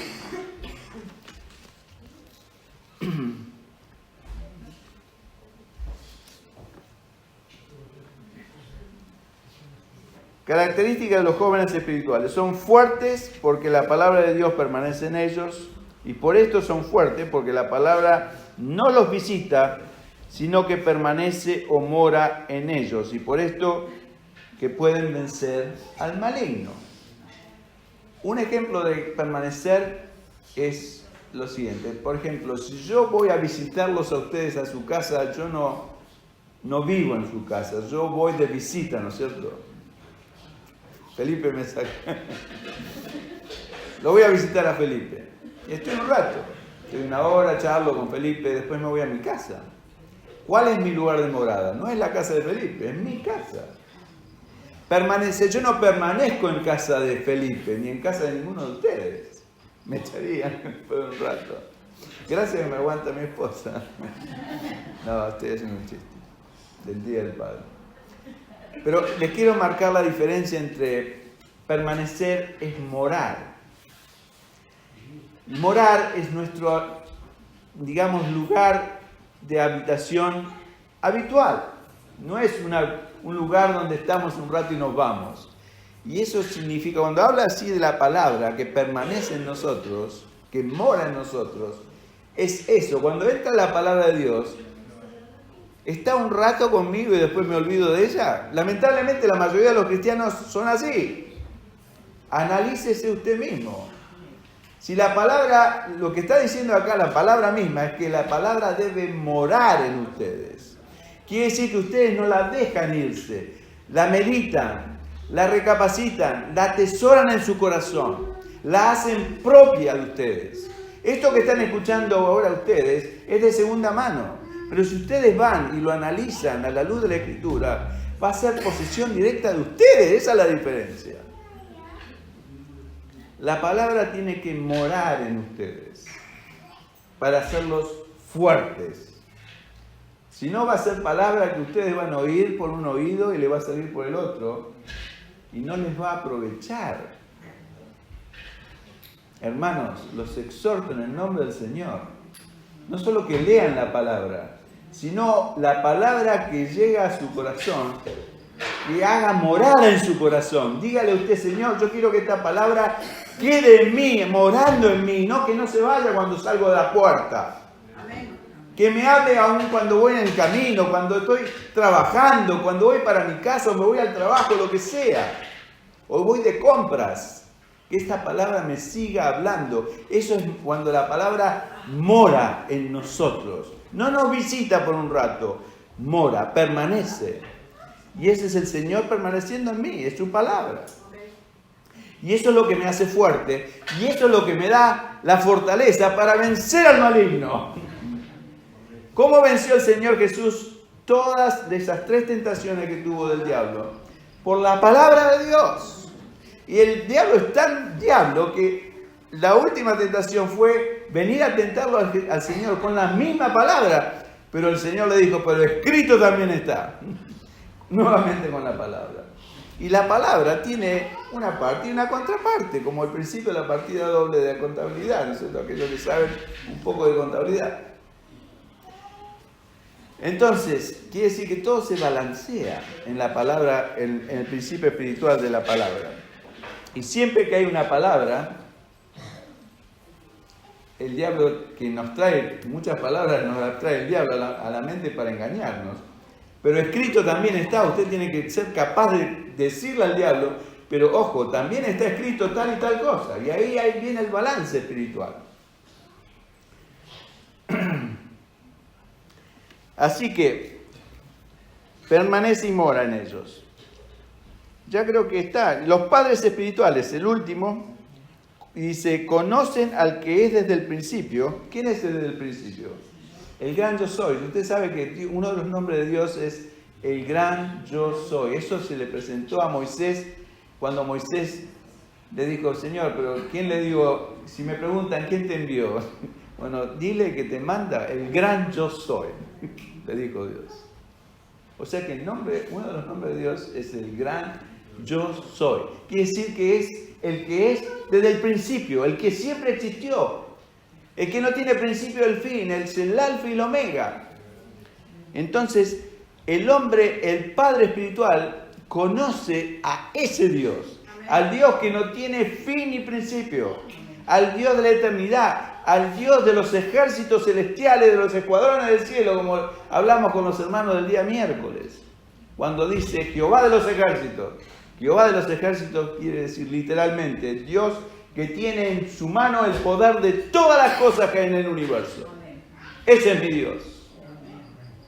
características de los jóvenes espirituales. Son fuertes porque la palabra de Dios permanece en ellos, y por esto son fuertes porque la palabra no los visita, sino que permanece o mora en ellos, y por esto que pueden vencer al maligno. Un ejemplo de permanecer es lo siguiente. Por ejemplo, si yo voy a visitarlos a ustedes a su casa, yo no vivo en su casa, yo voy de visita, ¿no es cierto? Felipe me saca. Lo voy a visitar a Felipe. Y estoy un rato. Estoy una hora, charlo con Felipe, después me voy a mi casa. ¿Cuál es mi lugar de morada? No es la casa de Felipe, es mi casa. Yo no permanezco en casa de Felipe, ni en casa de ninguno de ustedes. Me echarían después de un rato. Gracias que me aguanta mi esposa. No, estoy haciendo un chiste. Del Día del Padre. Pero les quiero marcar la diferencia entre permanecer es morar. Morar es nuestro, digamos, lugar de habitación habitual. No es un lugar donde estamos un rato y nos vamos. Y eso significa, cuando habla así de la palabra que permanece en nosotros, que mora en nosotros, es eso. Cuando entra la palabra de Dios, está un rato conmigo y después me olvido de ella. Lamentablemente la mayoría de los cristianos son así. Analícese usted mismo. Si la palabra, lo que está diciendo acá la palabra misma, es que la palabra debe morar en ustedes. Quiere decir que ustedes no la dejan irse, la meditan, la recapacitan, la atesoran en su corazón, la hacen propia de ustedes. Esto que están escuchando ahora ustedes es de segunda mano. Pero si ustedes van y lo analizan a la luz de la Escritura, va a ser posesión directa de ustedes. Esa es la diferencia. La palabra tiene que morar en ustedes para hacerlos fuertes. Si no, va a ser palabra que ustedes van a oír por un oído y le va a salir por el otro y no les va a aprovechar. Hermanos, los exhorto en el nombre del Señor. No solo que lean la palabra, sino la palabra que llega a su corazón, que haga morada en su corazón. Dígale a usted, Señor, yo quiero que esta palabra quede en mí, morando en mí, no que no se vaya cuando salgo de la puerta. Amén. Que me hable aún cuando voy en el camino, cuando estoy trabajando, cuando voy para mi casa o me voy al trabajo, lo que sea. O voy de compras. Que esta palabra me siga hablando. Eso es cuando la palabra mora en nosotros. No nos visita por un rato, mora, permanece. Y ese es el Señor permaneciendo en mí, es su palabra. Y eso es lo que me hace fuerte. Y eso es lo que me da la fortaleza para vencer al maligno. ¿Cómo venció el Señor Jesús todas de esas 3 tentaciones que tuvo del diablo? Por la palabra de Dios. Y el diablo es tan diablo que la última tentación fue venir a tentarlo al Señor con la misma palabra. Pero el Señor le dijo, pero escrito también está. Nuevamente con la palabra. Y la palabra tiene una parte y una contraparte, como el principio de la partida doble de la contabilidad, ¿no es cierto? Aquellos que saben un poco de contabilidad. Entonces, quiere decir que todo se balancea en la palabra, en el principio espiritual de la palabra. Y siempre que hay una palabra, el diablo que nos trae, muchas palabras nos las trae el diablo a la mente para engañarnos. Pero escrito también está, usted tiene que ser capaz de decirle al diablo, pero ojo, también está escrito tal y tal cosa. Y ahí viene el balance espiritual. Así que, permanece y mora en ellos. Ya creo que está. Los padres espirituales, el último, dice, conocen al que es desde el principio. ¿Quién es desde el principio? El gran yo soy. Usted sabe que uno de los nombres de Dios es el gran yo soy. Eso se le presentó a Moisés cuando Moisés le dijo, Señor, pero ¿quién le digo? Si me preguntan, ¿quién te envió? Bueno, dile que te manda el gran yo soy. le dijo Dios. O sea que uno de los nombres de Dios es el gran yo soy. Quiere decir que es el que es desde el principio, el que siempre existió, el que no tiene principio del fin, es el alfa y el omega. Entonces, el hombre, el Padre espiritual, conoce a ese Dios, al Dios que no tiene fin ni principio, al Dios de la eternidad, al Dios de los ejércitos celestiales, de los escuadrones del cielo, como hablamos con los hermanos del día miércoles, cuando dice Jehová de los ejércitos. Jehová de los ejércitos quiere decir literalmente el Dios que tiene en su mano el poder de todas las cosas que hay en el universo. Ese es mi Dios.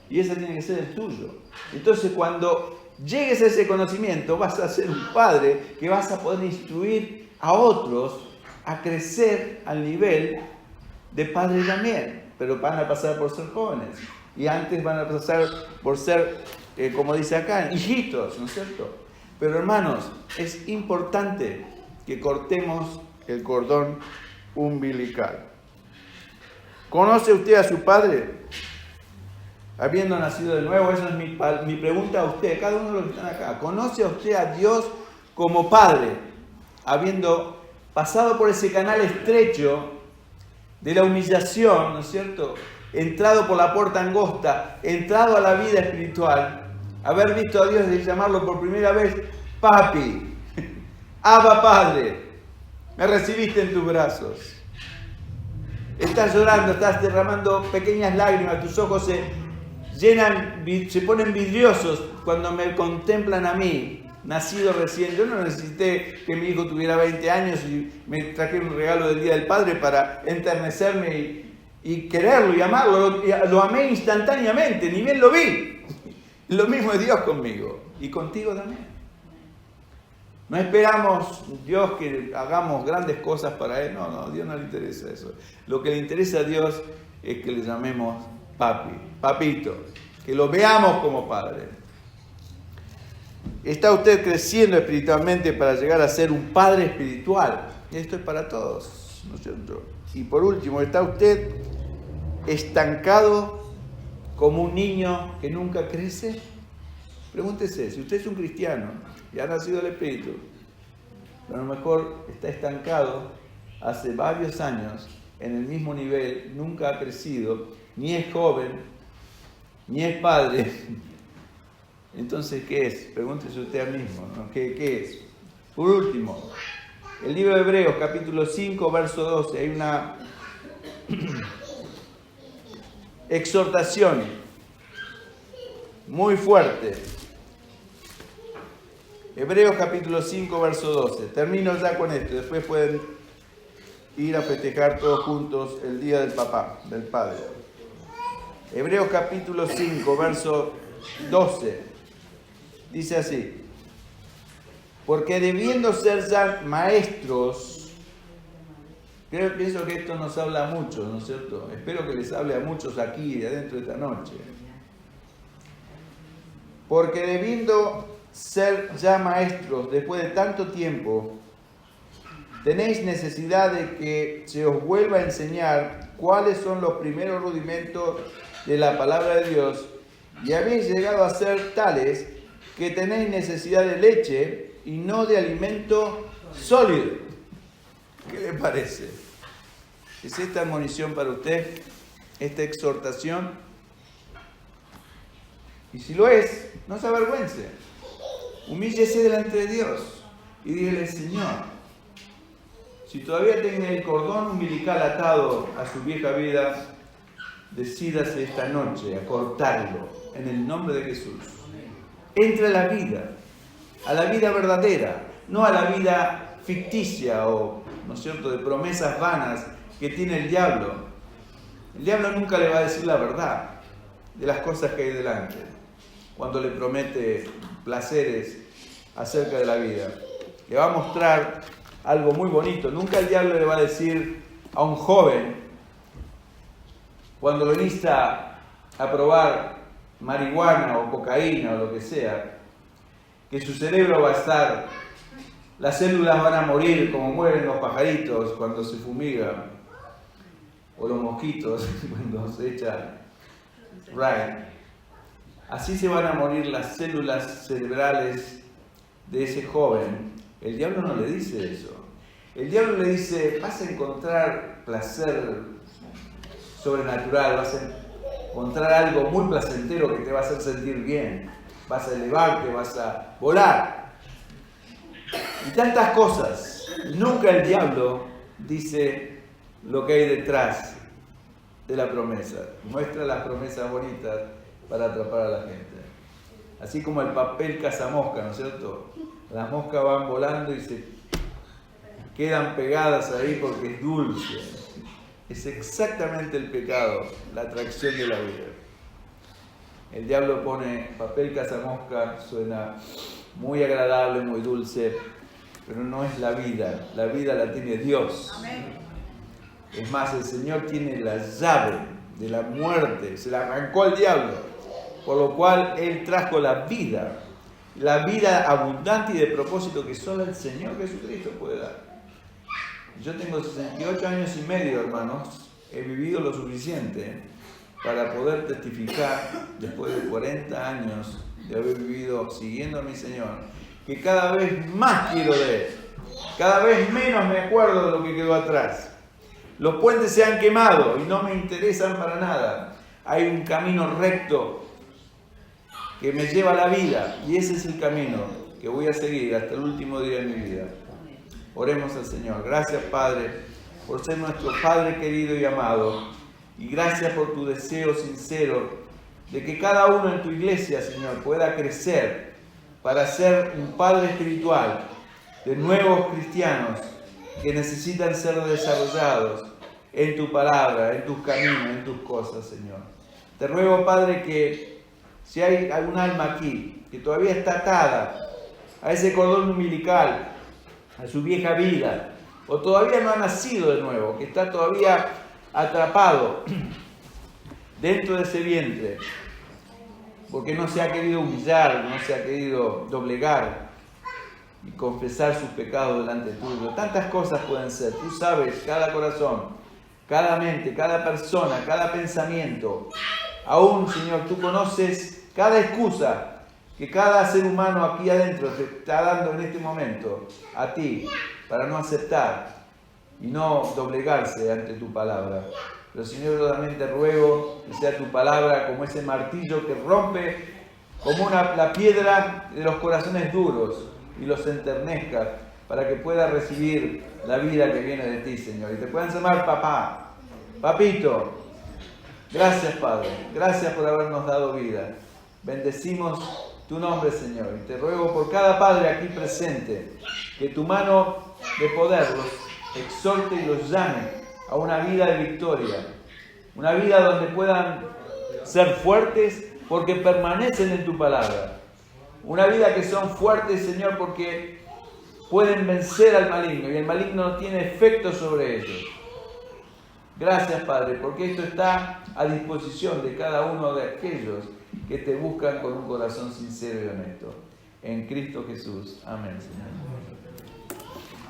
Y ese tiene que ser el tuyo. Entonces, cuando llegues a ese conocimiento, vas a ser un padre que vas a poder instruir a otros a crecer al nivel de padre también. Pero van a pasar por ser jóvenes. Y antes van a pasar por ser, como dice acá, hijitos, ¿no es cierto? Pero hermanos, es importante que cortemos el cordón umbilical. ¿Conoce usted a su padre? Habiendo nacido de nuevo, esa es mi pregunta a usted, cada uno de los que están acá. ¿Conoce a usted a Dios como padre? Habiendo pasado por ese canal estrecho de la humillación, ¿no es cierto? Entrado por la puerta angosta, entrado a la vida espiritual, haber visto a Dios y llamarlo por primera vez, papi, Abba Padre, me recibiste en tus brazos. Estás llorando, estás derramando pequeñas lágrimas, tus ojos se ponen vidriosos cuando me contemplan a mí, nacido recién. Yo no necesité que mi hijo tuviera 20 años y me trajeron un regalo del Día del Padre para enternecerme y quererlo y amarlo. Lo amé instantáneamente, ni bien lo vi. Lo mismo es Dios conmigo y contigo también. No esperamos Dios que hagamos grandes cosas para Él. No, a Dios no le interesa eso. Lo que le interesa a Dios es que le llamemos papi, papito, que lo veamos como padre. ¿Está usted creciendo espiritualmente para llegar a ser un padre espiritual? Esto es para todos, ¿no es cierto? Y por último, ¿está usted estancado como un niño que nunca crece? Pregúntese, si usted es un cristiano y ha nacido del Espíritu, pero a lo mejor está estancado hace varios años en el mismo nivel, nunca ha crecido, ni es joven, ni es padre. Entonces, ¿qué es? Pregúntese usted a mismo, ¿no? ¿Qué es? Por último, el libro de Hebreos, capítulo 5, verso 12, hay una exhortación muy fuerte. Hebreos capítulo 5, verso 12. Termino ya con esto, después pueden ir a festejar todos juntos el día del papá, del padre. Hebreos capítulo 5, verso 12. Dice así: porque debiendo ser ya maestros, pienso que esto nos habla a muchos, ¿no es cierto? Espero que les hable a muchos aquí, de adentro de esta noche. Porque debiendo ser ya maestros después de tanto tiempo, tenéis necesidad de que se os vuelva a enseñar cuáles son los primeros rudimentos de la palabra de Dios, y habéis llegado a ser tales que tenéis necesidad de leche y no de alimento sólido. ¿Qué le parece? ¿Es esta admonición para usted? ¿Esta exhortación? Y si lo es, no se avergüence. Humíllese delante de Dios y dígale: Señor, si todavía tiene el cordón umbilical atado a su vieja vida, decídase esta noche a cortarlo en el nombre de Jesús. Entre a la vida verdadera, no a la vida ficticia o, ¿no es cierto?, de promesas vanas que tiene el diablo. El diablo nunca le va a decir la verdad de las cosas que hay delante, cuando le promete placeres acerca de la vida. Le va a mostrar algo muy bonito. Nunca el diablo le va a decir a un joven, cuando lo insta a probar marihuana o cocaína o lo que sea, que su cerebro va a estar, las células van a morir como mueren los pajaritos cuando se fumigan, o los mosquitos cuando se echa rain. así se van a morir las células cerebrales de ese joven. El diablo no le dice eso. El diablo le dice, vas a encontrar placer sobrenatural, vas a encontrar algo muy placentero que te va a hacer sentir bien, vas a elevarte, vas a volar. Y tantas cosas. Nunca el diablo dice lo que hay detrás de la promesa. Muestra las promesas bonitas para atrapar a la gente. Así como el papel cazamosca, ¿no es cierto? Las moscas van volando y se quedan pegadas ahí porque es dulce. Es exactamente el pecado, la atracción de la vida. El diablo pone papel cazamosca, suena muy agradable, muy dulce, pero no es la vida. La vida la tiene Dios. Amén. Es más, el Señor tiene la llave de la muerte, se la arrancó al diablo, por lo cual Él trajo la vida abundante y de propósito que solo el Señor Jesucristo puede dar. Yo tengo 68 años y medio, hermanos, he vivido lo suficiente para poder testificar, después de 40 años de haber vivido siguiendo a mi Señor, que cada vez más quiero de Él, cada vez menos me acuerdo de lo que quedó atrás. Los puentes se han quemado y no me interesan para nada. Hay un camino recto que me lleva a la vida y ese es el camino que voy a seguir hasta el último día de mi vida. Oremos al Señor. Gracias, Padre, por ser nuestro Padre querido y amado. Y gracias por tu deseo sincero de que cada uno en tu iglesia, Señor, pueda crecer para ser un Padre espiritual de nuevos cristianos que necesitan ser desarrollados en tu palabra, en tus caminos, en tus cosas, Señor. Te ruego, Padre, que si hay algún alma aquí que todavía está atada a ese cordón umbilical, a su vieja vida, o todavía no ha nacido de nuevo, que está todavía atrapado dentro de ese vientre, porque no se ha querido humillar, no se ha querido doblegar y confesar sus pecados delante tuyo. Tantas cosas pueden ser. Tú sabes cada corazón, cada mente, cada persona, cada pensamiento. Aún, Señor, tú conoces cada excusa que cada ser humano aquí adentro te está dando en este momento a ti para no aceptar y no doblegarse ante tu palabra. Pero, Señor, yo también te ruego que sea tu palabra como ese martillo que rompe como la piedra de los corazones duros y los enternezca para que puedas recibir la vida que viene de ti, Señor. Y te puedan llamar papá, papito. Gracias, Padre. Gracias por habernos dado vida. Bendecimos tu nombre, Señor. Y te ruego por cada padre aquí presente que tu mano de poder los exhorte y los llame a una vida de victoria. Una vida donde puedan ser fuertes porque permanecen en tu palabra. Una vida que son fuertes, Señor, porque pueden vencer al maligno y el maligno no tiene efecto sobre ellos. Gracias, Padre, porque esto está a disposición de cada uno de aquellos que te buscan con un corazón sincero y honesto. En Cristo Jesús. Amén, Señor.